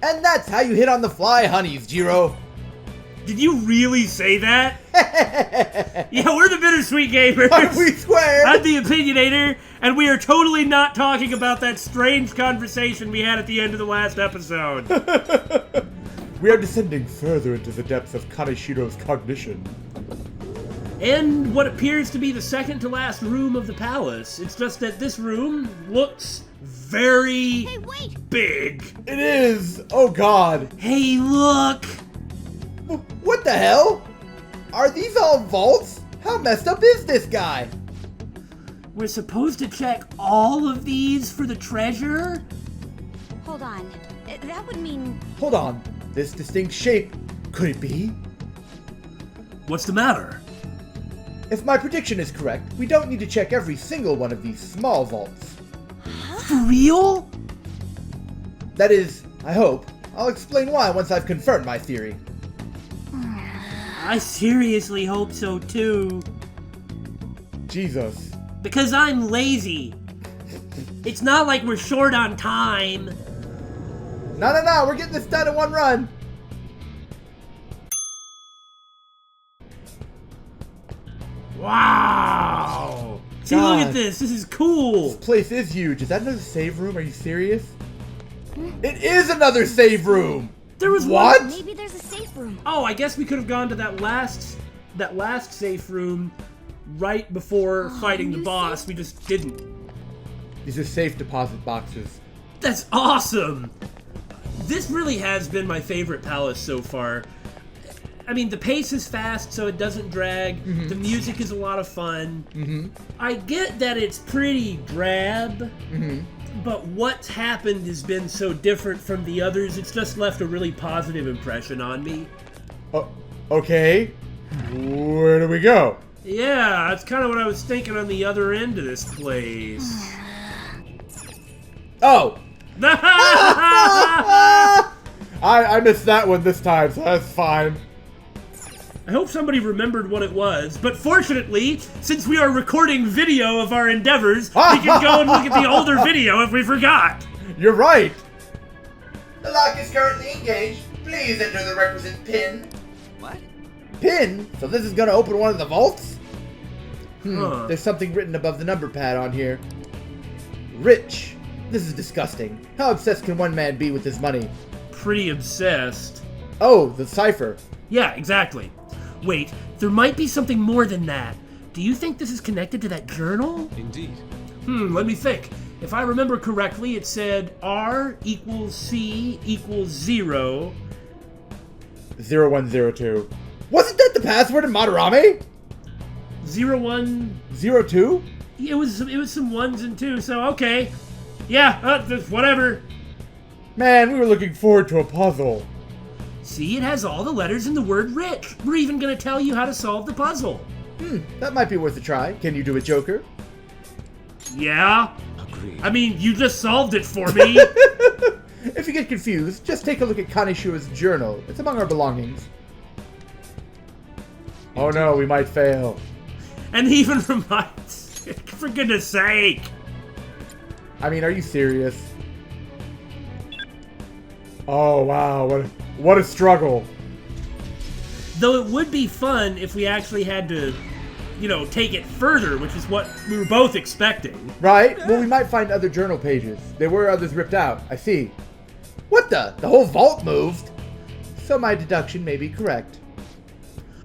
And that's how you hit on the fly, honeys, Jiro. Did you really say that? Yeah, we're the Bittersweet Gamers. Are we square? I'm the Opinionator, and we are totally not talking about that strange conversation we had at the end of the last episode. We are descending further into the depths of Kaneshiro's cognition. And what appears to be the second to last room of the palace. It's just that this room looks very big. It is! Oh god. Hey, look! What the hell? Are these all vaults? How messed up is this guy? We're supposed to check all of these for the treasure? Hold on. That would mean... Hold on. This distinct shape, could it be? What's the matter? If my prediction is correct, we don't need to check every single one of these small vaults. For real? That is, I hope. I'll explain why once I've confirmed my theory. I seriously hope so too. Jesus. Because I'm lazy. It's not like we're short on time. No, we're getting this done in one run. Wow! See, look at this. This is cool. This place is huge. Is that another save room? Are you serious? It is another save room! There was what? one. Maybe there's a safe room. Oh, I guess we could have gone to that last safe room right before fighting the boss. We just didn't. These are safe deposit boxes. That's awesome! This really has been my favorite palace so far. I mean, the pace is fast, so it doesn't drag. Mm-hmm. The music is a lot of fun. Mm-hmm. I get that it's pretty drab, Mm-hmm. but what's happened has been so different from the others, it's just left a really positive impression on me. Oh, okay. Where do we go? Yeah, that's kind of what I was thinking on the other end of this place. Oh! I missed that one this time, so that's fine. I hope somebody remembered what it was, but fortunately, since we are recording video of our endeavors, we can go and look at the older video if we forgot. You're right. The lock is currently engaged. Please enter the requisite PIN. What? PIN? So this is gonna open one of the vaults? Huh. There's something written above the number pad on here. Rich. This is disgusting. How obsessed can one man be with his money? Pretty obsessed. Oh, the cipher. Yeah, exactly. Wait, there might be something more than that. Do you think this is connected to that journal? Indeed. Let me think. If I remember correctly, it said R equals C equals 0. 0102. Wasn't that the password in Madarame? 01... 02? It was some ones and twos, so okay. Yeah, whatever. Man, we were looking forward to a puzzle. See, it has all the letters in the word rich. We're even gonna tell you how to solve the puzzle. That might be worth a try. Can you do it, Joker? Yeah? Agreed. I mean, you just solved it for me. If you get confused, just take a look at Kaneshiro's journal. It's among our belongings. Oh no, we might fail. And even reminds... For goodness sake. I mean, are you serious? Oh wow, what a struggle. Though it would be fun if we actually had to, take it further, which is what we were both expecting. Right? Well, we might find other journal pages. There were others ripped out, I see. What the? The whole vault moved? So my deduction may be correct.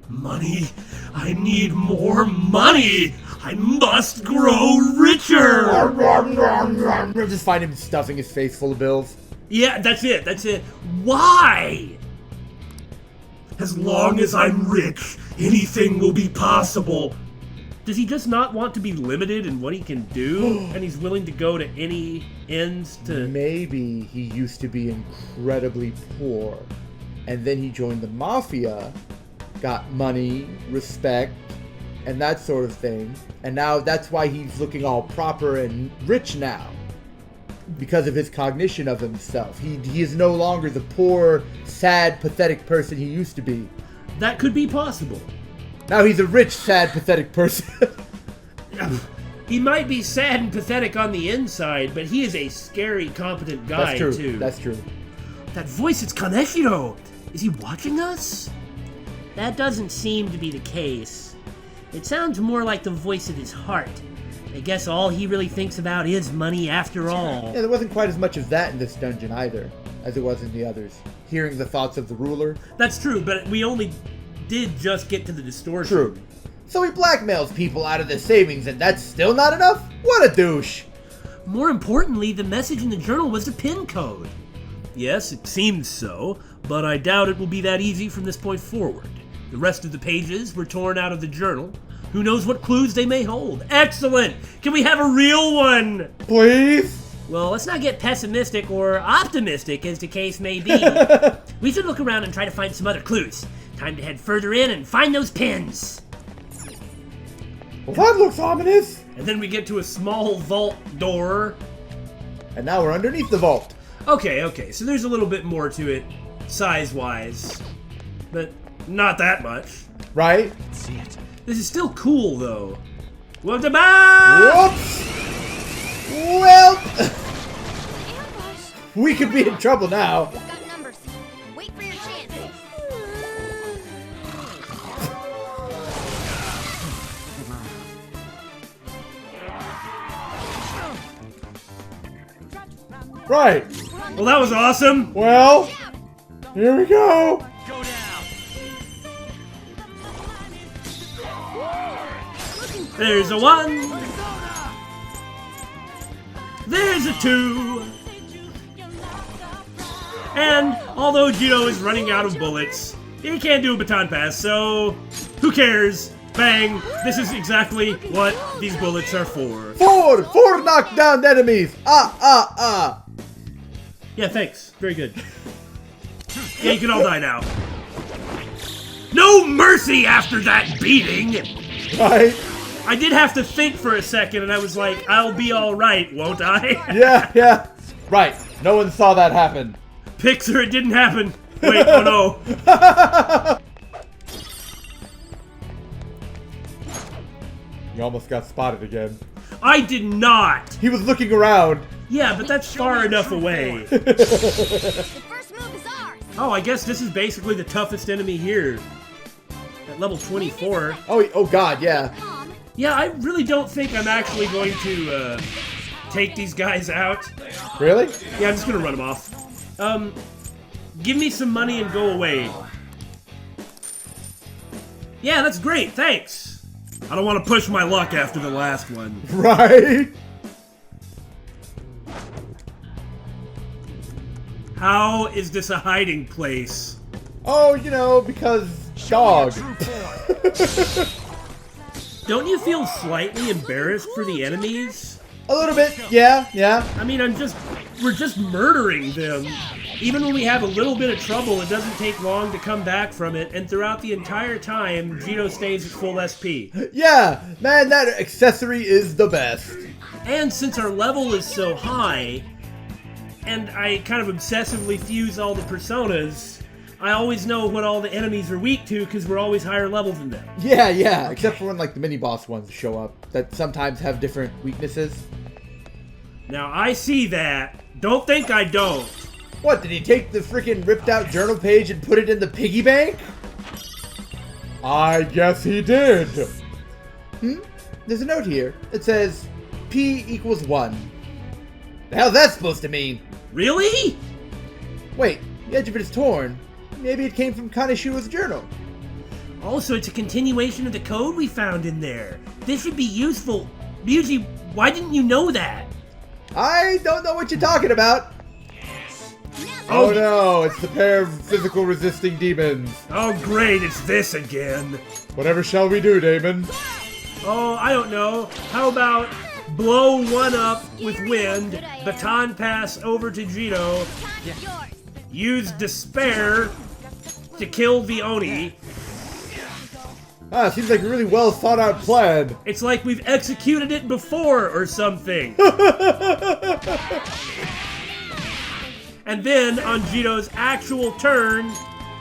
Money. I need more money. I must grow richer. We'll just find him stuffing his face full of bills. Yeah, that's it. Why? As long as I'm rich, anything will be possible. Does he just not want to be limited in what he can do? And he's willing to go to any ends to... Maybe he used to be incredibly poor. And then he joined the mafia, got money, respect, and that sort of thing. And now that's why he's looking all proper and rich now. Because of his cognition of himself. He is no longer the poor, sad, pathetic person he used to be. That could be possible. Now he's a rich, sad, pathetic person. He might be sad and pathetic on the inside, but he is a scary, competent guy, That's true. too. That's true. That voice, it's Kaneshiro! Is he watching us? That doesn't seem to be the case. It sounds more like the voice of his heart. I guess all he really thinks about is money after all. Yeah, there wasn't quite as much of that in this dungeon either, as there was in the others. Hearing the thoughts of the ruler. That's true, but we only did just get to the distortion. True. So he blackmails people out of their savings, and that's still not enough? What a douche! More importantly, the message in the journal was the PIN code. Yes, it seems so, but I doubt it will be that easy from this point forward. The rest of the pages were torn out of the journal. Who knows what clues they may hold? Excellent! Can we have a real one? Please? Well, let's not get pessimistic or optimistic as the case may be. We should look around and try to find some other clues. Time to head further in and find those pins. Well, that looks ominous. And then we get to a small vault door. And now we're underneath the vault. Okay, so there's a little bit more to it, size-wise. But not that much. Right? See it. This is still cool, though. What about? Whoops! Well, Ambush! we could be in trouble now. Got numbers. Wait for your chance. Right. Well, that was awesome. Well, here we go. Go down. There's a 1. There's a 2. And although Jiro is running out of bullets, he can't do a baton pass, so who cares? Bang! This is exactly what these bullets are for. Four knockdown enemies. Yeah, thanks. Very good. Yeah, you can all die now. No mercy after that beating! Right? I did have to think for a second, and I was like, I'll be alright, won't I? Yeah. Right. No one saw that happen. Pixar, it didn't happen. Wait, oh no. You almost got spotted again. I did not! He was looking around. Yeah, but that's far enough away. The first move is ours. Oh, I guess this is basically the toughest enemy here. At level 24. Oh god, yeah. Calm. Yeah, I really don't think I'm actually going to take these guys out. Really? Yeah, I'm just gonna run them off. Give me some money and go away. Yeah, that's great, thanks. I don't want to push my luck after the last one. Right? How is this a hiding place? Oh, you know, because dog. Don't you feel slightly embarrassed for the enemies? A little bit, yeah. I mean, we're just murdering them. Even when we have a little bit of trouble, it doesn't take long to come back from it, and throughout the entire time, Jiro stays at full SP. Yeah, man, that accessory is the best. And since our level is so high, and I kind of obsessively fuse all the personas, I always know what all the enemies are weak to, because we're always higher level than them. Yeah, except for when, like, the mini-boss ones show up, that sometimes have different weaknesses. Now, I see that. Don't think I don't. What, did he take the freaking ripped out journal page and put it in the piggy bank? I guess he did. There's a note here. It says, P equals 1. The hell's that supposed to mean? Really? Wait, the edge of it is torn. Maybe it came from Kaneshiro's journal. Also, it's a continuation of the code we found in there. This should be useful. Ryuji, why didn't you know that? I don't know what you're talking about. Oh no, it's the pair of physical resisting demons. Oh great, it's this again. Whatever shall we do, Damon? Oh, I don't know. How about blow one up with wind, baton pass over to Jiro, Yours. use despair to kill the Oni. Seems like a really well thought out plan. It's like we've executed it before or something. And then, on Jiro's actual turn...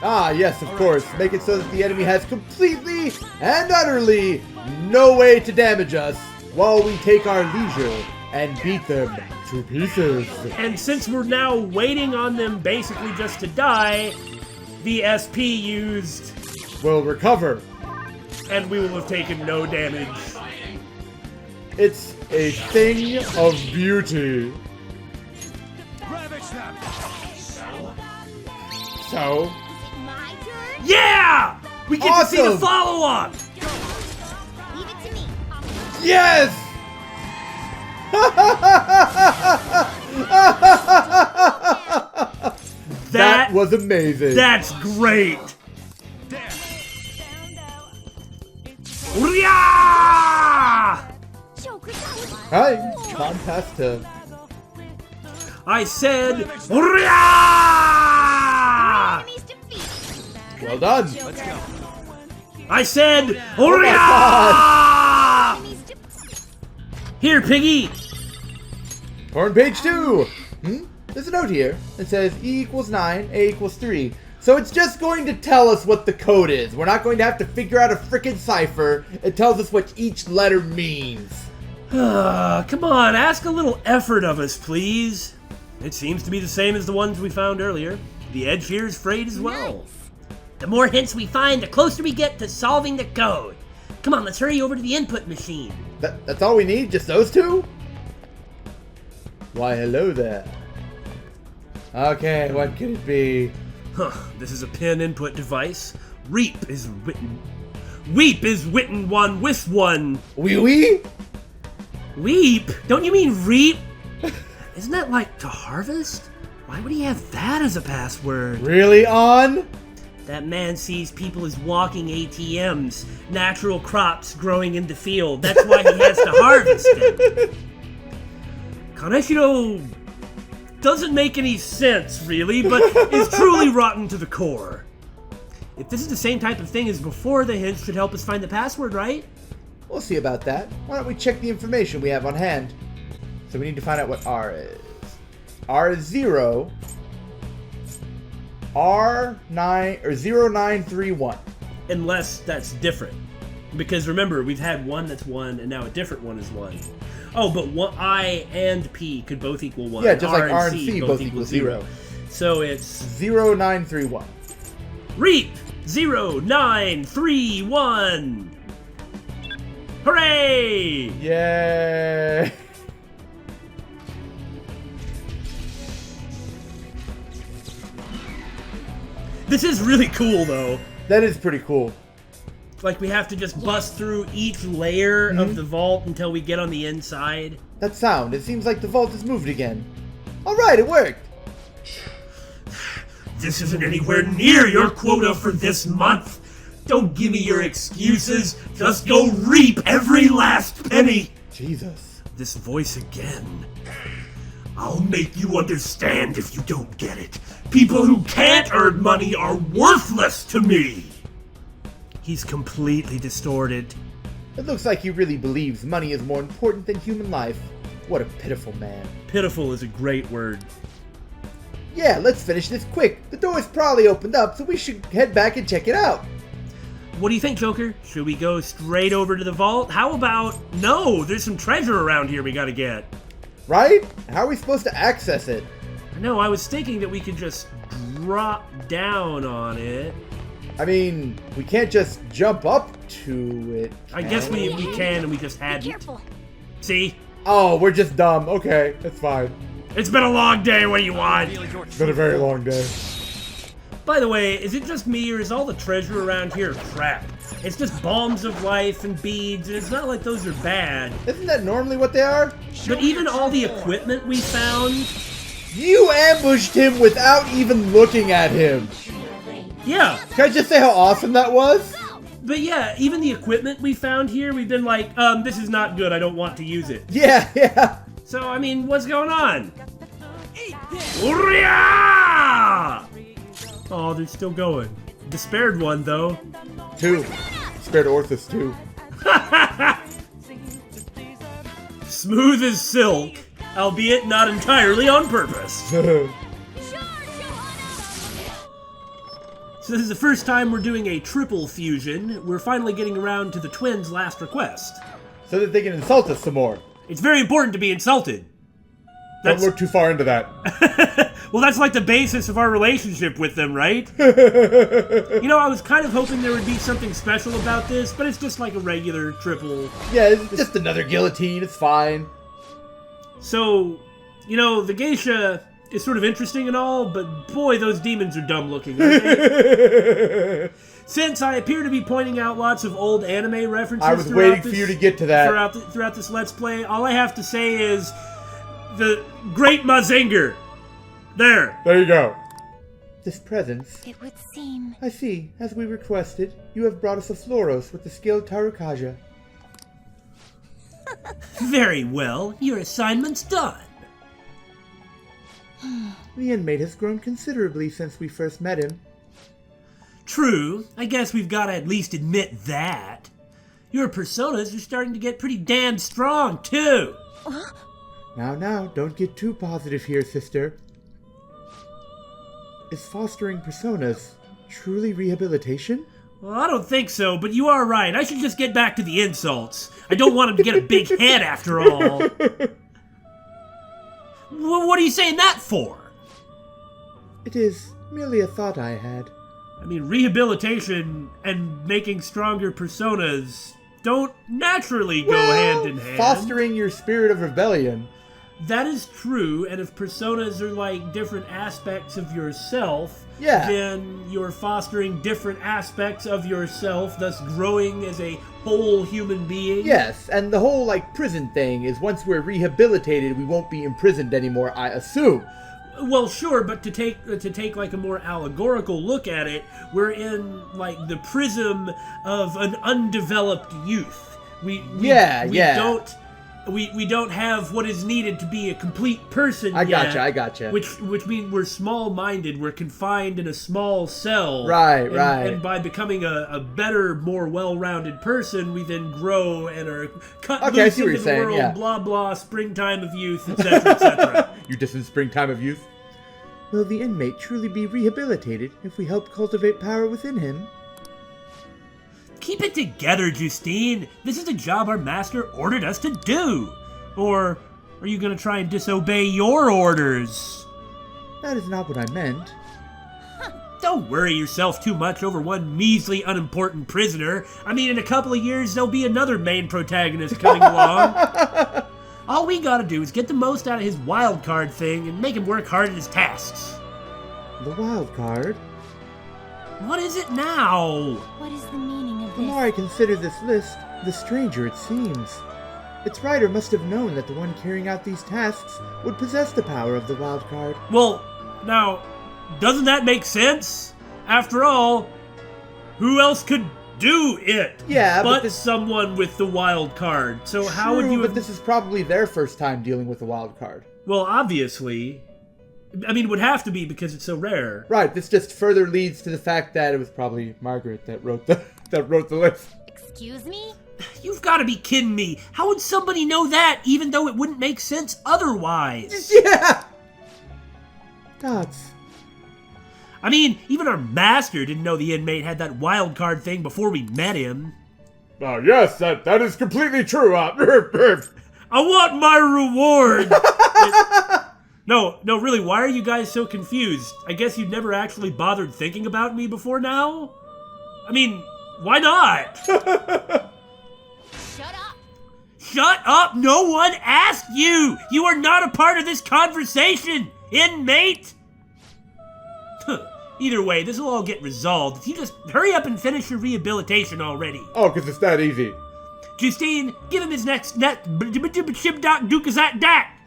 Yes, of course. Make it so that the enemy has completely and utterly no way to damage us while we take our leisure and beat them 2 pieces. And since we're now waiting on them basically just to die, the SP used, Will recover. and we will have taken no damage. It's a thing of beauty. So, My turn? Yeah! We get to see the Awesome! follow-up! Leave it to me. yes! That was amazing. That's great! Rya! Joker, that was Hi, contest to. I said, Rya! enemies defeated. Well done. I said, Oh my Rya! Enemies defeated. Here, Piggy! We're on page 2. There's a note here that says E equals 9, A equals 3. So it's just going to tell us what the code is. We're not going to have to figure out a frickin' cipher. It tells us what each letter means. Come on, ask a little effort of us, please. It seems to be the same as the ones we found earlier. The edge here is frayed as well. The more hints we find, the closer we get to solving the code. Come on, let's hurry over to the input machine. That's all we need? Just those 2? Why, hello there. Okay, what could it be? Huh, this is a pen input device. Weep is written one with one. Wee wee? Weep? Don't you mean reap? Isn't that like to harvest? Why would he have that as a password? Really on? That man sees people as walking ATMs, natural crops growing in the field. That's why he has to harvest them. Kaneshiro doesn't make any sense, really, but is truly rotten to the core. If this is the same type of thing as before, the hints should help us find the password, right? We'll see about that. Why don't we check the information we have on hand? So we need to find out what R is. R is 0. R9 or 0931. Unless that's different. Because remember, we've had one that's 1, and now a different one is 1. Oh, but I and P could both equal 1. Yeah, just like R and C both equal 0. So it's 0931. Reap 0931. Hooray! Yay! This is really cool, though. That is pretty cool. Like, we have to just bust through each layer of the vault until we get on the inside. That sound, it seems like the vault has moved again. Alright, it worked! This isn't anywhere near your quota for this month. Don't give me your excuses. Just go reap every last penny. Jesus. This voice again. I'll make you understand if you don't get it. People who can't earn money are worthless to me. He's completely distorted. It looks like he really believes money is more important than human life. What a pitiful man. Pitiful is a great word. Yeah, let's finish this quick. The door's probably opened up, so we should head back and check it out. What do you think, Joker? Should we go straight over to the vault? How about... No, there's some treasure around here we gotta get. Right? How are we supposed to access it? No, I was thinking that we could just drop down on it. I mean, we can't just jump up to it. I guess we can, and we just Be hadn't. careful. See? Oh, we're just dumb. Okay, that's fine. It's been a long day, what do you want? It's been a very long day. By the way, is it just me, or is all the treasure around here crap? It's just bombs of life and beads, and it's not like those are bad. Isn't that normally what they are? But even all the equipment we found... You ambushed him without even looking at him. Yeah, Can I just say how awesome that was? but yeah, even the equipment we found here, we've been like, this is not good, I don't want to use it. Yeah, yeah. So, I mean, what's going on? Urya! Oh, they're still going. The spared one, though. 2. Spared Orthus 2. Smooth as silk, albeit not entirely on purpose. So this is the first time we're doing a triple fusion. We're finally getting around to the twins' last request. So that they can insult us some more. It's very important to be insulted. Don't look too far into that. Well, that's like the basis of our relationship with them, right? You know, I was kind of hoping there would be something special about this, but it's just like a regular triple. Yeah, it's just another guillotine. It's fine. So, you know, the geisha is sort of interesting and all, but boy, those demons are dumb looking, aren't they? Since I appear to be pointing out lots of old anime references, I was waiting for you to get to that. Throughout this Let's Play, all I have to say is the Great Mazinger. There you go. This presence. It would seem. I see. As we requested, you have brought us a Floros with the skilled Tarukaja. Very well, your assignment's done. The inmate has grown considerably since we first met him. True, I guess we've got to at least admit that. Your personas are starting to get pretty damn strong, too. Now, don't get too positive here, sister. Is fostering personas truly rehabilitation? Well, I don't think so, but you are right. I should just get back to the insults. I don't want him to get a big head after all. What are you saying that for? It is merely a thought I had. I mean, rehabilitation and making stronger personas don't naturally go hand in hand. Fostering your spirit of rebellion. That is true, and if personas are like different aspects of yourself, Yeah. then you're fostering different aspects of yourself, thus growing as a whole human being. Yes, and the whole, prison thing is once we're rehabilitated, we won't be imprisoned anymore, I assume. Well, sure, but to take like a more allegorical look at it, we're in like the prism of an undeveloped youth. We don't have what is needed to be a complete person I yet. gotcha. Which means we're small-minded. We're confined in a small cell. Right. And by becoming a better, more well-rounded person, we then grow and are cut Okay, I loose see what into you're the saying, world. yeah. Blah blah. Springtime of youth, etc., etc. You distant springtime of youth? Will the inmate truly be rehabilitated if we help cultivate power within him? Keep it together, Justine. This is the job our master ordered us to do. Or are you going to try and disobey your orders? That is not what I meant. Don't worry yourself too much over one measly, unimportant prisoner. I mean, in a couple of years, there'll be another main protagonist coming along. All we gotta do is get the most out of his wild card thing and make him work hard at his tasks. The wild card? What is it now? What is the meaning of The more I consider this list, the stranger it seems. Its writer must have known that the one carrying out these tasks would possess the power of the wild card. Well, now, doesn't that make sense? After all, who else could do it? Yeah, but but this- someone with the wild card. So how would True, you? but this is probably their first time dealing with the wild card. Well, obviously. I mean, it would have to be because it's so rare. Right, this just further leads to the fact that it was probably Margaret that wrote the list. Excuse me? You've gotta be kidding me. How would somebody know that, even though it wouldn't make sense otherwise? Yeah! Dots. I mean, even our master didn't know the inmate had that wild card thing before we met him. Yes, that is completely true. I want my reward! No, really, why are you guys so confused? I guess you've never actually bothered thinking about me before now? I mean, why not? Shut up! Shut up! No one asked you! You are not a part of this conversation, inmate! Either way, this will all get resolved if you just hurry up and finish your rehabilitation already. Oh, because it's that easy. Justine, give him his next net.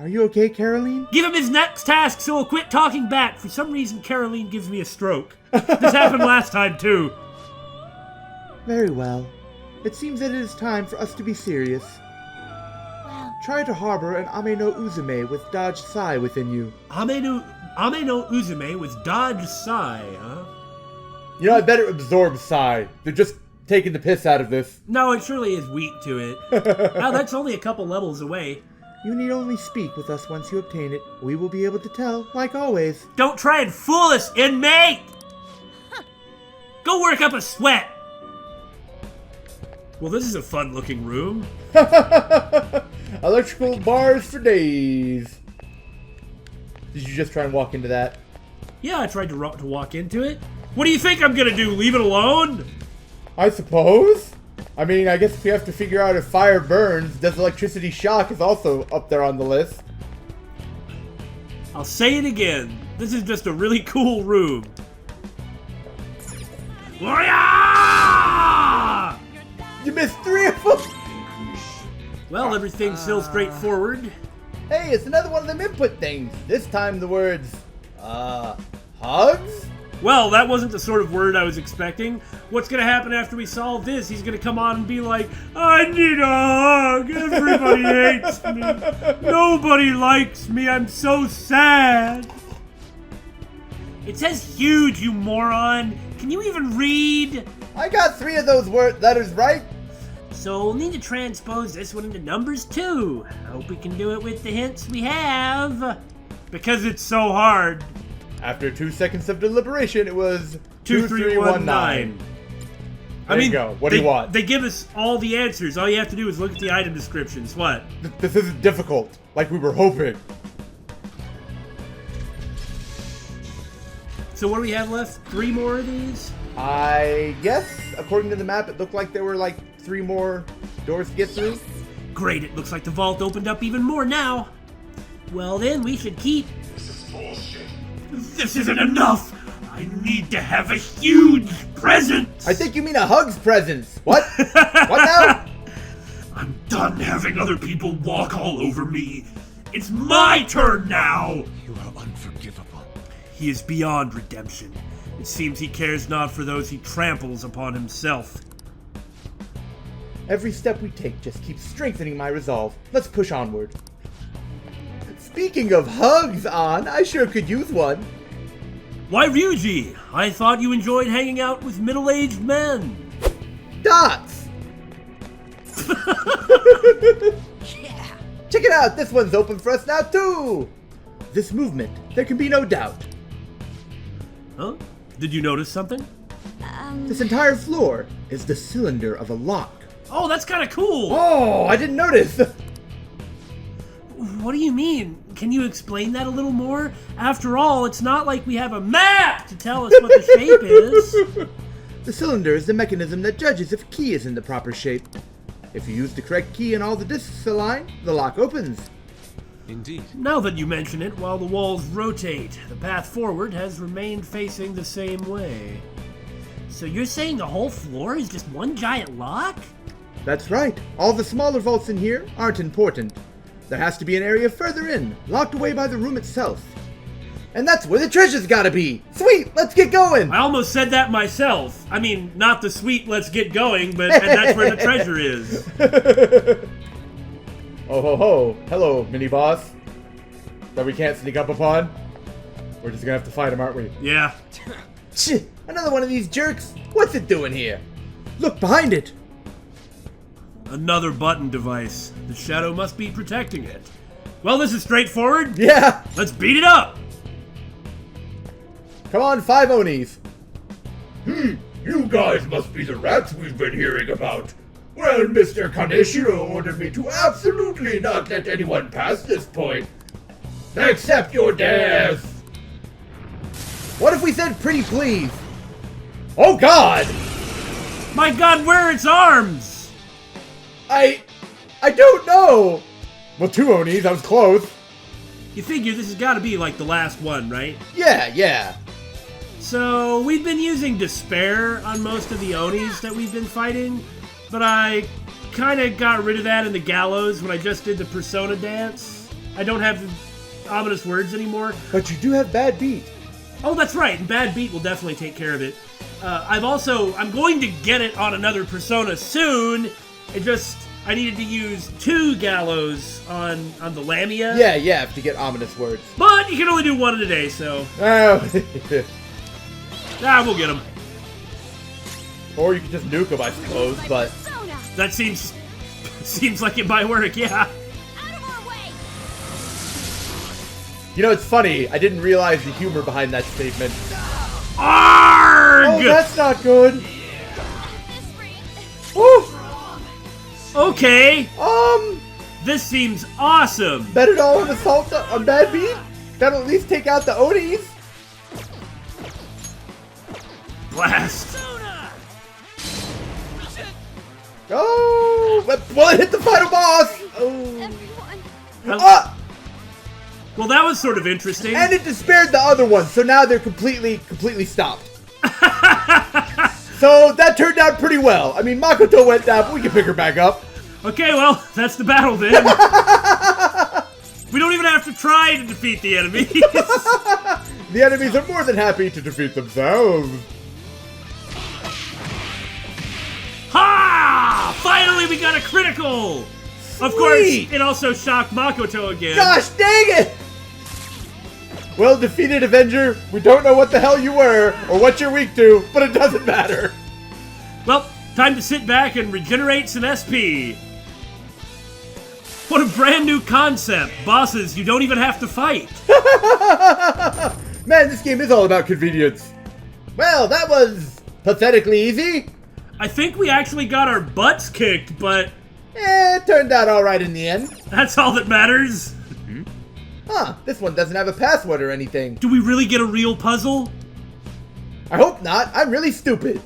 Are you okay, Caroline? Give him his next task so he'll quit talking back. For some reason, Caroline gives me a stroke. This happened last time, too. Very well. It seems that it is time for us to be serious. Well, Try to harbor an Ame no Uzume with Dodge Sai within you. Ame no Uzume with Dodge Sai, huh? You know, I better absorb Sai. They're just taking the piss out of this. No, it surely is weak to it. Now, that's only a couple levels away. You need only speak with us once you obtain it. We will be able to tell, like always. Don't try and fool us, inmate! Go work up a sweat! Well, this is a fun-looking room. Electrical bars for days. Did you just try and walk into that? Yeah, I tried to walk into it. What do you think I'm gonna do? Leave it alone? I suppose. I mean, I guess if we have to figure out if fire burns, does electricity shock is also up there on the list. I'll say it again. This is just a really cool room. Warrior! You missed 3 of them! Well, everything's still straightforward. Hey, it's another one of them input things. This time the words, hugs? Well, that wasn't the sort of word I was expecting. What's gonna happen after we solve this? He's gonna come on and be like, I need a hug! Everybody hates me! Nobody likes me! I'm so sad! It says huge, you moron! Can you even read? I got 3 of those letters right. So we'll need to transpose this one into numbers too. I hope we can do it with the hints we have. Because it's so hard. After 2 seconds of deliberation, it was 2319. There you go. What do you want? They give us all the answers. All you have to do is look at the item descriptions. What? This isn't difficult, like we were hoping. So what do we have left? 3 more of these? I guess, according to the map, it looked like there were like 3 more doors to get through. Great, it looks like the vault opened up even more now. Well then, we should keep... This isn't enough! I need to have a huge presence! I think you mean a hugs presence. What? What now? I'm done having other people walk all over me. It's my turn now! You are unforgivable. He is beyond redemption. It seems he cares not for those he tramples upon himself. Every step we take just keeps strengthening my resolve. Let's push onward. Speaking of hugs, An, I sure could use one. Why, Ryuji? I thought you enjoyed hanging out with middle-aged men. Dots! Check it out, this one's open for us now too! This movement, there can be no doubt. Huh? Did you notice something? This entire floor is the cylinder of a lock. Oh, that's kind of cool! Oh, I didn't notice! What do you mean? Can you explain that a little more? After all, it's not like we have a map to tell us what the shape is. The cylinder is the mechanism that judges if a key is in the proper shape. If you use the correct key and all the discs align, the lock opens. Indeed. Now that you mention it, while the walls rotate, the path forward has remained facing the same way. So you're saying the whole floor is just one giant lock? That's right. All the smaller vaults in here aren't important. There has to be an area further in, locked away by the room itself. And that's where the treasure's gotta be! Sweet, let's get going! I almost said that myself. I mean, not the sweet let's get going, but and that's where the treasure is. Oh ho ho, hello, mini-boss. That we can't sneak up upon? We're just gonna have to fight him, aren't we? Yeah. Shh, another one of these jerks? What's it doing here? Look behind it! Another button device. The shadow must be protecting it. Well, this is straightforward. Yeah! Let's beat it up! Come on, 5 Onis. You guys must be the rats we've been hearing about. Well, Mr. Kaneshiro ordered me to absolutely not let anyone pass this point. Accept your death! What if we said pretty please? Oh god! My god, where are its arms? I don't know! Well, 2 Onis, I was close. You figure this has got to be like the last one, right? Yeah. So, we've been using despair on most of the Onis that we've been fighting, but I kind of got rid of that in the gallows when I just did the persona dance. I don't have the ominous words anymore. But you do have bad beat. Oh, that's right, and Bad Beat will definitely take care of it. I'm going to get it on another persona soon. I needed to use 2 gallows on the Lamia. Yeah, to get ominous words. But you can only do 1 in a day, so... Oh. We'll get them. Or you can just nuke them, I suppose, but... That seems like it might work, yeah. Out of our way! You know, it's funny, I didn't realize the humor behind that statement. Arrgh! Oh, that's not good! This Woo! Okay, Um, this seems awesome. bet it all on assault on bad beat? That'll at least take out the Odis. Blast. Oh, will it hit the final boss? Oh. Everyone. Well, that was sort of interesting. And it despaired the other ones, so now they're completely stopped. So that turned out pretty well. I mean, Makoto went down, but we can pick her back up. Okay, well, that's the battle then. We don't even have to try to defeat the enemies. The enemies are more than happy to defeat themselves. Ha! Finally, we got a critical. Of course, it also shocked Makoto again. Gosh dang it! Well, defeated Avenger, we don't know what the hell you were or what you're weak to, but it doesn't matter. Well, time to sit back and regenerate some SP. What a brand new concept. Bosses you don't even have to fight. Man, this game is all about convenience. Well, that was pathetically easy. I think we actually got our butts kicked, but It turned out alright in the end. that's all that matters. Huh, this one doesn't have a password or anything. Do we really get a real puzzle? I hope not, I'm really stupid.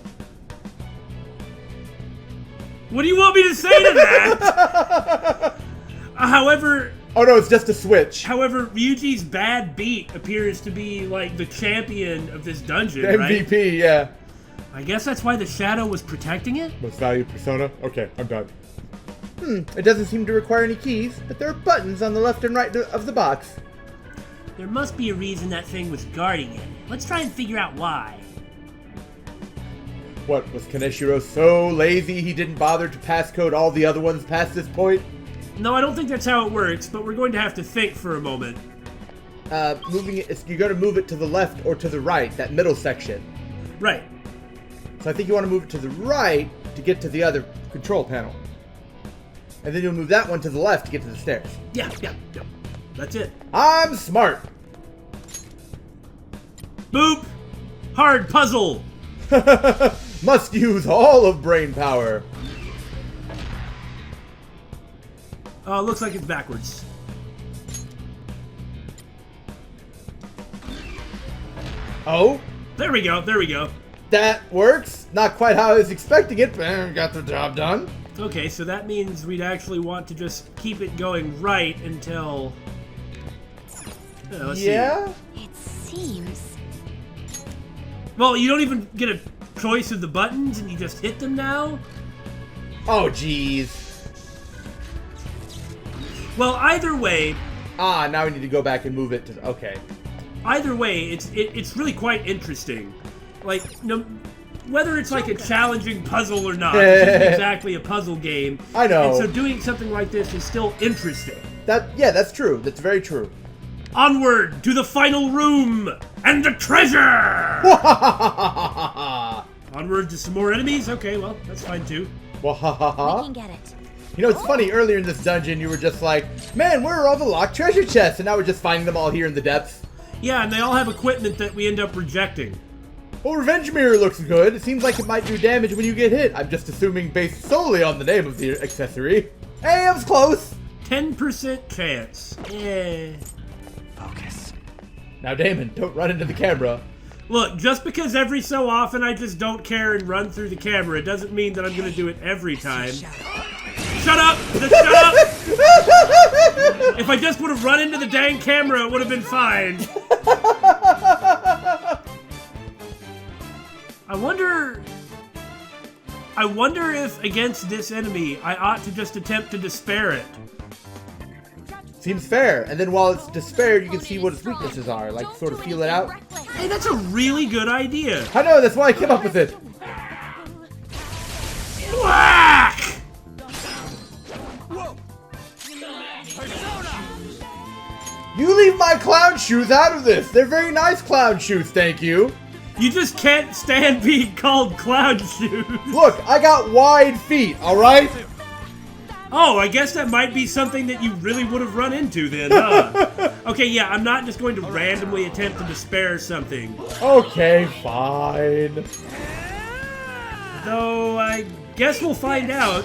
What do you want me to say to that? However, Oh no, it's just a switch. Ryuji's bad beat appears to be like the champion of this dungeon, The right? MVP, yeah. I guess that's why the shadow was protecting it? Most valued persona? Okay, I'm done. It doesn't seem to require any keys, but there are buttons on the left and right of the box. There must be a reason that thing was guarding it. Let's try and figure out why. What, was Kaneshiro so lazy he didn't bother to passcode all the other ones past this point? No, I don't think that's how it works, but we're going to have to think for a moment. Moving it, you're gonna move it to the left or to the right, that middle section. Right. So I think you want to move it to the right to get to the other control panel. And then you'll move that one to the left to get to the stairs. Yeah. That's it. I'm smart! Boop! Hard puzzle! Must use all of brain power. Looks like it's backwards. Oh? There we go. That works. Not quite how I was expecting it, but got the job done. Okay, so that means we'd actually want to just keep it going right until... let's see. It seems. Well, you don't even get a choice of the buttons and you just hit them now? Oh, jeez. Well, either way... Now we need to go back and move it to... Okay. Either way, it's really quite interesting. Like, no... Whether it's like a challenging puzzle or not, this isn't exactly a puzzle game. I know. And so doing something like this is still interesting. Yeah, that's true. That's very true. Onward to the final room and the treasure! Onward to some more enemies? Okay, well, that's fine too. We can get it. You know, it's funny, earlier in this dungeon, you were just like, man, where are all the locked treasure chests? And now we're just finding them all here in the depths. Yeah, and they all have equipment that we end up rejecting. Well, Revenge Mirror looks good. It seems like it might do damage when you get hit. I'm just assuming based solely on the name of the accessory. Hey, I was close! 10% chance. Yeah. Focus. Now, Damon, don't run into the camera. Look, just because every so often I just don't care and run through the camera, it doesn't mean that I'm gonna do it every time. Shut up! Just shut up! If I just would have run into the dang camera, it would have been fine. I wonder if, against this enemy, I ought to just attempt to despair it. Seems fair. And then while it's despaired, you can see what its weaknesses are. Like, sort of feel it out. Hey, that's a really good idea. I know, that's why I came up with it. Whack! You leave my clown shoes out of this. They're very nice clown shoes, thank you. You just can't stand being called clown shoes. Look, I got wide feet, alright? Oh, I guess that might be something that you really would have run into then, huh? Okay, yeah, I'm not just going to randomly attempt to despair something. Okay, fine. Though, I guess we'll find out.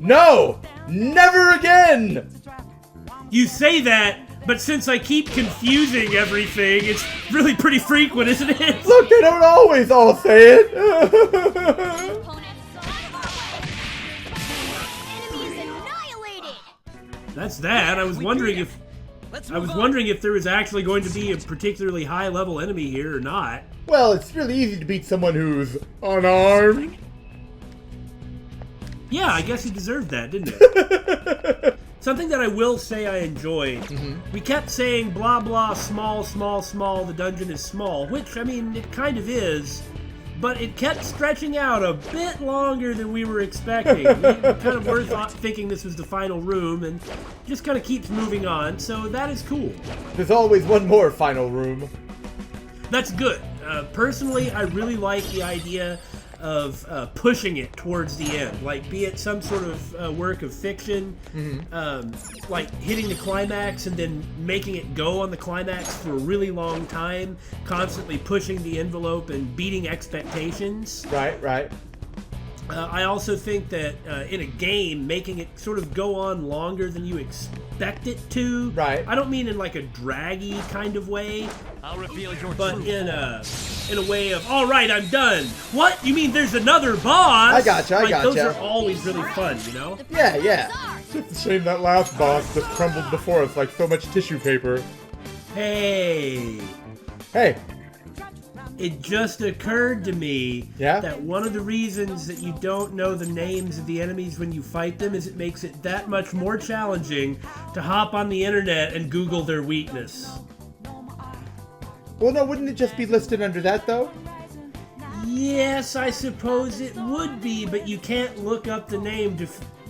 No! Never again! You say that, but since I keep confusing everything, it's really pretty frequent, isn't it? Look, they don't always all say it. Opponent. Enemy is annihilated. That's that. I was wondering if there was actually going to be a particularly high-level enemy here or not. Well, it's really easy to beat someone who's unarmed. Yeah, I guess he deserved that, didn't it? Something that I will say I enjoyed. We kept saying blah blah small, the dungeon is small, which, I mean, it kind of is, but it kept stretching out a bit longer than we were expecting. We kind of were thinking this was the final room, and just kind of keeps moving on, so that is cool. There's always one more final room. That's good. Personally, I really like the idea of pushing it towards the end, like be it some sort of work of fiction, like hitting the climax and then making it go on the climax for a really long time, constantly pushing the envelope and beating expectations. Right. I also think that in a game, making it sort of go on longer than you expect it to. Right. I don't mean in like a draggy kind of way, but in a way of, all right, I'm done. What? You mean there's another boss? I gotcha. Those are always really fun, you know? Yeah. It's a shame that last boss just crumbled before us like so much tissue paper. Hey. It just occurred to me that one of the reasons that you don't know the names of the enemies when you fight them is it makes it that much more challenging to hop on the internet and Google their weakness. Well, no, wouldn't it just be listed under that, though? Yes, I suppose it would be, but you can't look up the name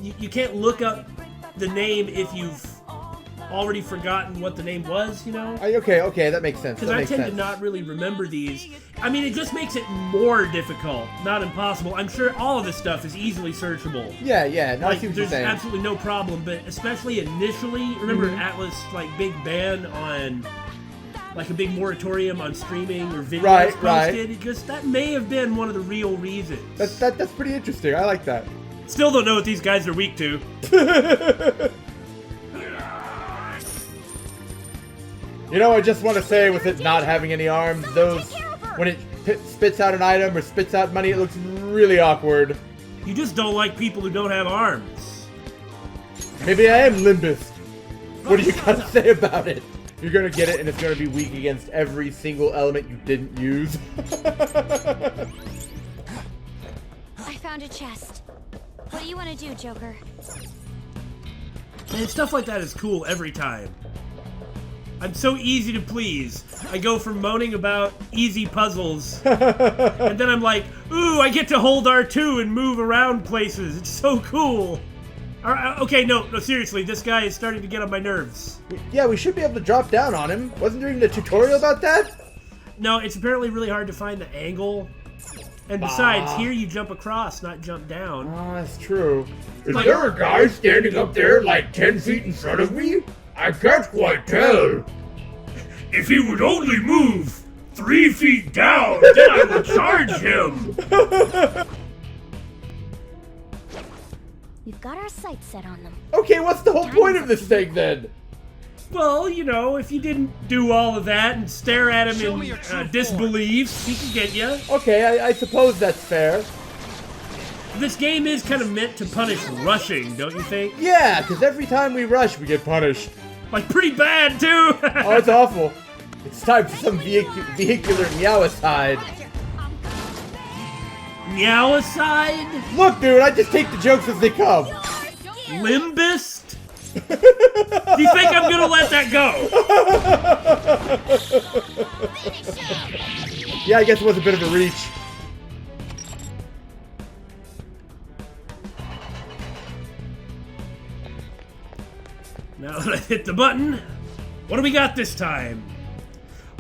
you can't look up the name if you've already forgotten what the name was, you know? Okay, that makes sense. Because I tend to not really remember these. I mean, it just makes it more difficult, not impossible. I'm sure all of this stuff is easily searchable. Yeah, no, I see what you're there's saying. absolutely no problem, but especially initially, remember Atlas, like, big ban on, like, a big moratorium on streaming or videos posted? Right. It just, that may have been one of the real reasons. That's pretty interesting. I like that. Still don't know what these guys are weak to. You know, I just want to say, with it not having any arms, when it spits out an item or spits out money, it looks really awkward. You just don't like people who don't have arms. Maybe I am limbist. What do you gotta say about it? You're gonna get it and it's gonna be weak against every single element you didn't use. I found a chest. What do you want to do, Joker? Man, stuff like that is cool every time. I'm so easy to please. I go from moaning about easy puzzles, and then I'm like, ooh, I get to hold R2 and move around places. It's so cool. Okay, no, seriously, this guy is starting to get on my nerves. Yeah, we should be able to drop down on him. Wasn't there even a tutorial about that? No, it's apparently really hard to find the angle. And besides, here you jump across, not jump down. Oh, that's true. Is there a guy standing up there like 10 feet in front of me? I can't quite tell. If he would only move 3 feet down, then I would charge him. We've got our sights set on them. Okay, what's the whole point of this thing then? Well, you know, if you didn't do all of that and stare at him in disbelief, he can get you. Okay, I suppose that's fair. This game is kind of meant to punish rushing, don't you think? Yeah, because every time we rush, we get punished. Like, pretty bad, too! Oh, it's awful. It's time for some vehicular meowicide. Meowicide? Look, dude, I just take the jokes as they come. Limbist? Do you think I'm gonna let that go? Yeah, I guess it was a bit of a reach. Now that I hit the button, what do we got this time?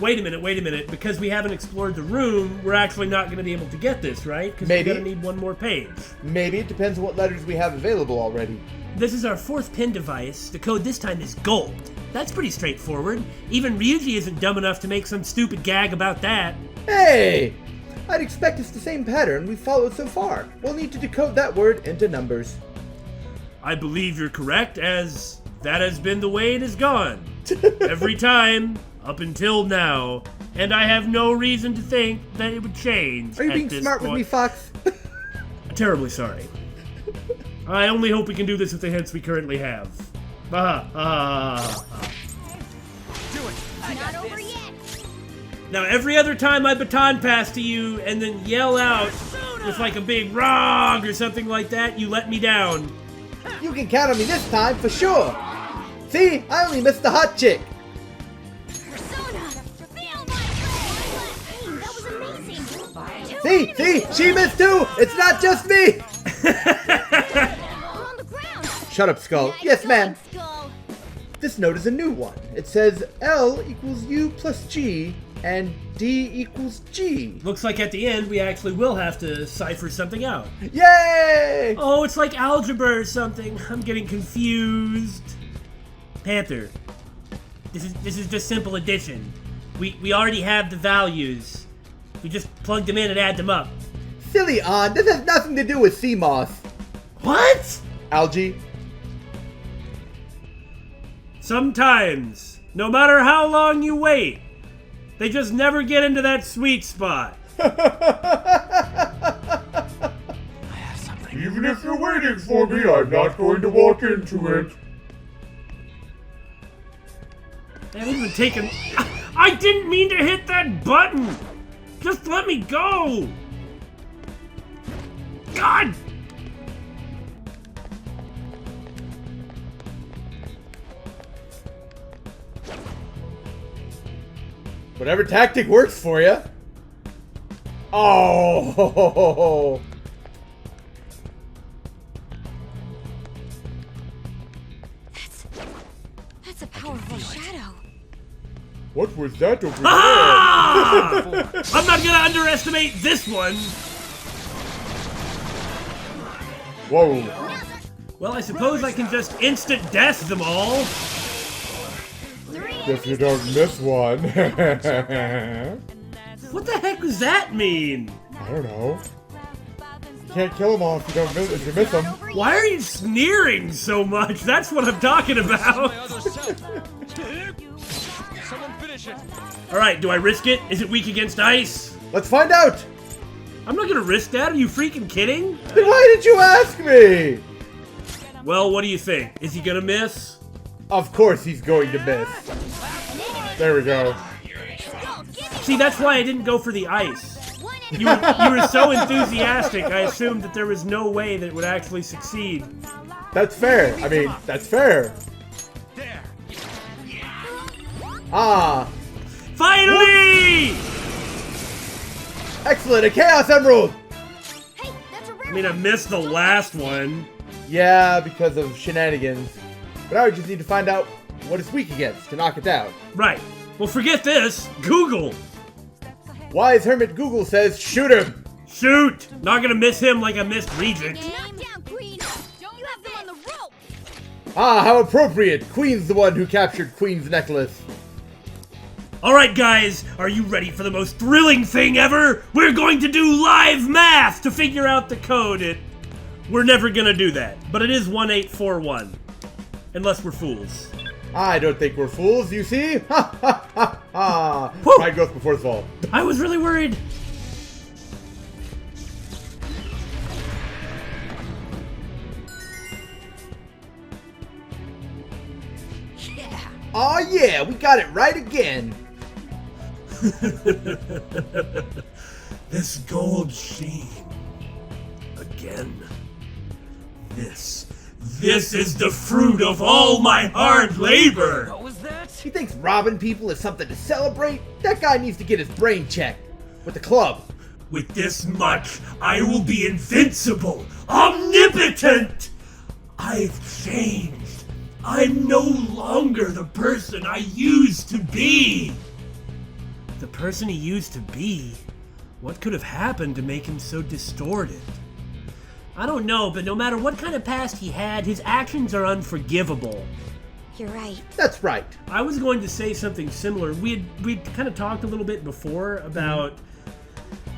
Wait a minute, because we haven't explored the room, we're actually not going to be able to get this, right? Because we're going to need one more page. Maybe, it depends on what letters we have available already. This is our 4th pin device. The code this time is gold. That's pretty straightforward. Even Ryuji isn't dumb enough to make some stupid gag about that. Hey! I'd expect it's the same pattern we've followed so far. We'll need to decode that word into numbers. I believe you're correct, as That has been the way it has gone. Every time, up until now. And I have no reason to think that it would change. Are you at being this smart with point. me, Fox? Terribly sorry. I only hope we can do this with the hints we currently have. Not over yet. Now, every other time I baton pass to you and then yell out with like a big wrong or something like that, you let me down. You can count on me this time for sure. See, I only missed the hot chick. Persona, feel my pain. That was amazing. See, she missed too. It's not just me. We're on the ground. Shut up, Skull. Nice Yes, ma'am. going, Skull. This note is a new one. It says L equals U plus G and D equals G. Looks like at the end we actually will have to cipher something out. Yay! Oh, it's like algebra or something. I'm getting confused. Panther, this is just simple addition. We already have the values. We just plug them in and add them up. Silly on. This has nothing to do with sea moss. What? Algae. Sometimes, no matter how long you wait, they just never get into that sweet spot. Even if you're waiting for me, I'm not going to walk into it. Man, we've been taking... I didn't mean to hit that button! Just let me go! God! Whatever tactic works for you. Oh! That's a powerful shadow. What was that over Ah! I'm not gonna underestimate this one! Whoa. Well, I suppose I can just instant death them all. If you don't miss one. What the heck does that mean? I don't know. You can't kill them all if you miss them. Why are you sneering so much? That's what I'm talking about. Alright, do I risk it? Is it weak against ice? Let's find out. I'm not gonna risk that. Are you freaking kidding? Then why did you ask me? Well, what do you think? Is he gonna miss? Of course he's going to miss. There we go. See, that's why I didn't go for the ice. You were so enthusiastic, I assumed that there was no way that it would actually succeed. That's fair. I mean, that's fair. Ah. Finally! Excellent. A Chaos Emerald. Hey, that's a I rare mean, I missed the last one. Yeah, because of shenanigans. But I would just need to find out what it's weak against to knock it down. Right. Well, forget this. Google. Wise Hermit Google says shoot him. Shoot! Not gonna miss him like I missed Regent. Knock down, Queen. You have them on the rope. Ah, how appropriate. Queen's the one who captured Queen's necklace. Alright, guys, are you ready for the most thrilling thing ever? We're going to do live math to figure out the code. We're never gonna do that, but it is 1841. Unless we're fools. I don't think we're fools, you see? Ha ha ha ha! Whew. Pride goes before the fall. I was really worried. Aw yeah, we got it right again. This gold sheen. Again. This is the fruit of all my hard labor. What was that? He thinks robbing people is something to celebrate? That guy needs to get his brain checked. With the club. With this much, I will be invincible, omnipotent. I've changed. I'm no longer the person I used to be. The person he used to be? What could have happened to make him so distorted? I don't know, but no matter what kind of past he had, his actions are unforgivable. You're right. That's right. I was going to say something similar. We'd kind of talked a little bit before about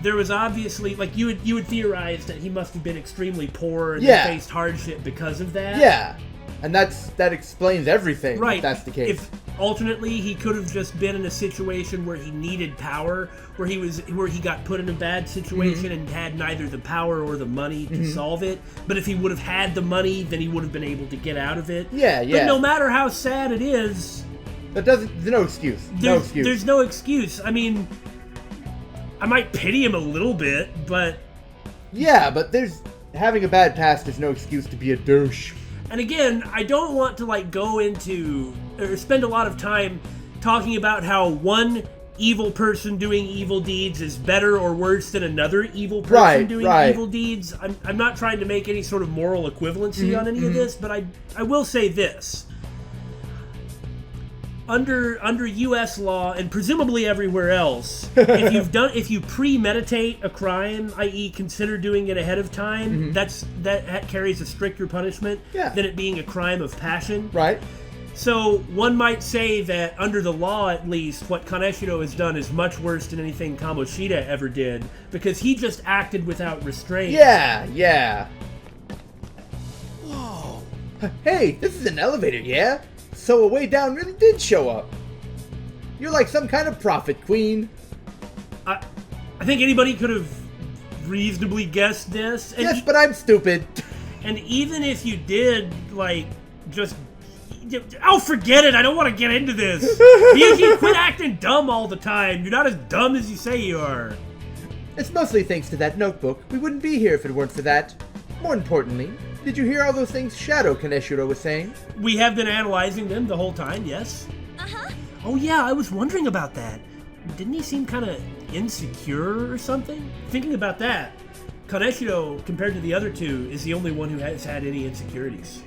there was obviously, like, you would theorize that he must have been extremely poor and Yeah. faced hardship because of that. Yeah. And that explains everything, Right. if that's the case. If alternately he could have just been in a situation where he needed power, where he got put in a bad situation and had neither the power or the money to solve it. But if he would have had the money, then he would have been able to get out of it. Yeah. But no matter how sad it is, there's no excuse. There's no excuse. I mean, I might pity him a little bit, but... Yeah, but having a bad past is no excuse to be a douche. And again, I don't want to go into or spend a lot of time talking about how one evil person doing evil deeds is better or worse than another evil person doing evil deeds. I'm not trying to make any sort of moral equivalency on any of this, but I will say this. Under U.S. law and presumably everywhere else, if you premeditate a crime, i.e., consider doing it ahead of time, that carries a stricter punishment than it being a crime of passion. Right. So one might say that under the law, at least, what Kaneshiro has done is much worse than anything Kamoshida ever did, because he just acted without restraint. Yeah. Whoa. Hey, this is an elevator, yeah? So a way down really did show up. You're like some kind of prophet, Queen. I think anybody could have reasonably guessed this. And yes, but I'm stupid. And even if you did, oh, forget it. I don't want to get into this. Ryuji, quit acting dumb all the time. You're not as dumb as you say you are. It's mostly thanks to that notebook. We wouldn't be here if it weren't for that. More importantly, did you hear all those things Shadow Kaneshiro was saying? We have been analyzing them the whole time, yes. Uh-huh. Oh yeah, I was wondering about that. Didn't he seem kind of insecure or something? Thinking about that, Kaneshiro, compared to the other two, is the only one who has had any insecurities.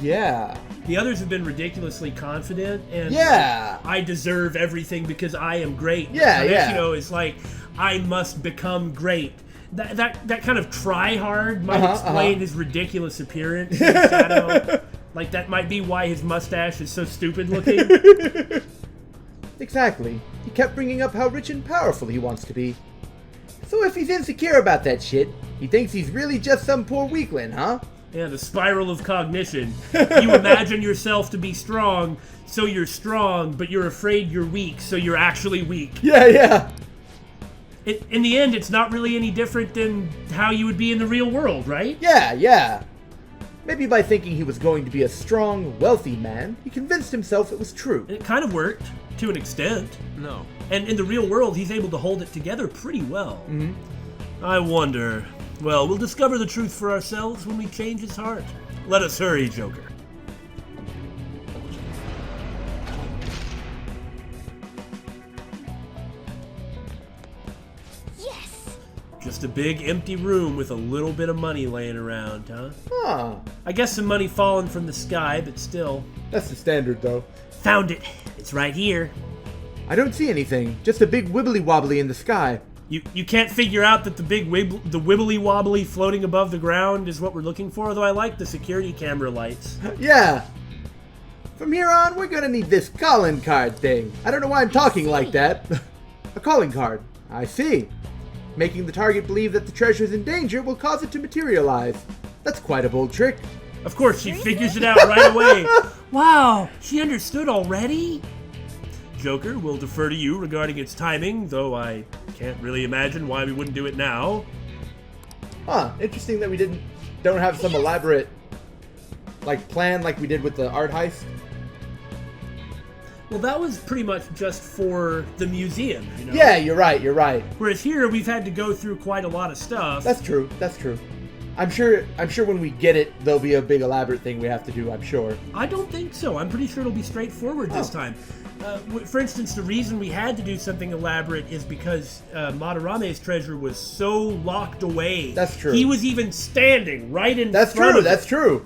Yeah. The others have been ridiculously confident and I deserve everything because I am great. Kaneshiro is like, I must become great. That kind of try hard might explain his ridiculous appearance in Shadow. That might be why his mustache is so stupid looking. Exactly. He kept bringing up how rich and powerful he wants to be. So if he's insecure about that shit, he thinks he's really just some poor weakling, huh? Yeah, the spiral of cognition. You imagine yourself to be strong, so you're strong, but you're afraid you're weak, so you're actually weak. Yeah. In the end, it's not really any different than how you would be in the real world, right? Yeah. Maybe by thinking he was going to be a strong, wealthy man, he convinced himself it was true. It kind of worked, to an extent. No. And in the real world, he's able to hold it together pretty well. I wonder. Well, we'll discover the truth for ourselves when we change his heart. Let us hurry, Joker. Just a big empty room with a little bit of money laying around, huh? Huh. I guess some money falling from the sky, but still. That's the standard, though. Found it. It's right here. I don't see anything. Just a big wibbly wobbly in the sky. You can't figure out that the wibbly wobbly floating above the ground is what we're looking for, although I like the security camera lights. Yeah. From here on, we're gonna need this calling card thing. I don't know why I'm talking like that. A calling card. I see. Making the target believe that the treasure is in danger will cause it to materialize. That's quite a bold trick. Of course, she figures it out right away. Wow, she understood already? Joker, we'll defer to you regarding its timing, though I can't really imagine why we wouldn't do it now. Huh, interesting that we don't have some elaborate plan like we did with the art heist. Well, that was pretty much just for the museum, you know? Yeah, you're right. Whereas here, we've had to go through quite a lot of stuff. That's true. I'm sure when we get it, there'll be a big elaborate thing we have to do, I'm sure. I don't think so. I'm pretty sure it'll be straightforward this time. For instance, the reason we had to do something elaborate is because Madarame's treasure was so locked away. That's true. He was even standing right in front of it. That's true.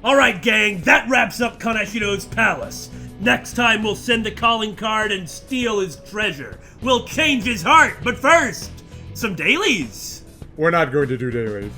All right, gang, that wraps up Kaneshiro's palace. Next time we'll send the calling card and steal his treasure. We'll change his heart, but first, some dailies. We're not going to do dailies.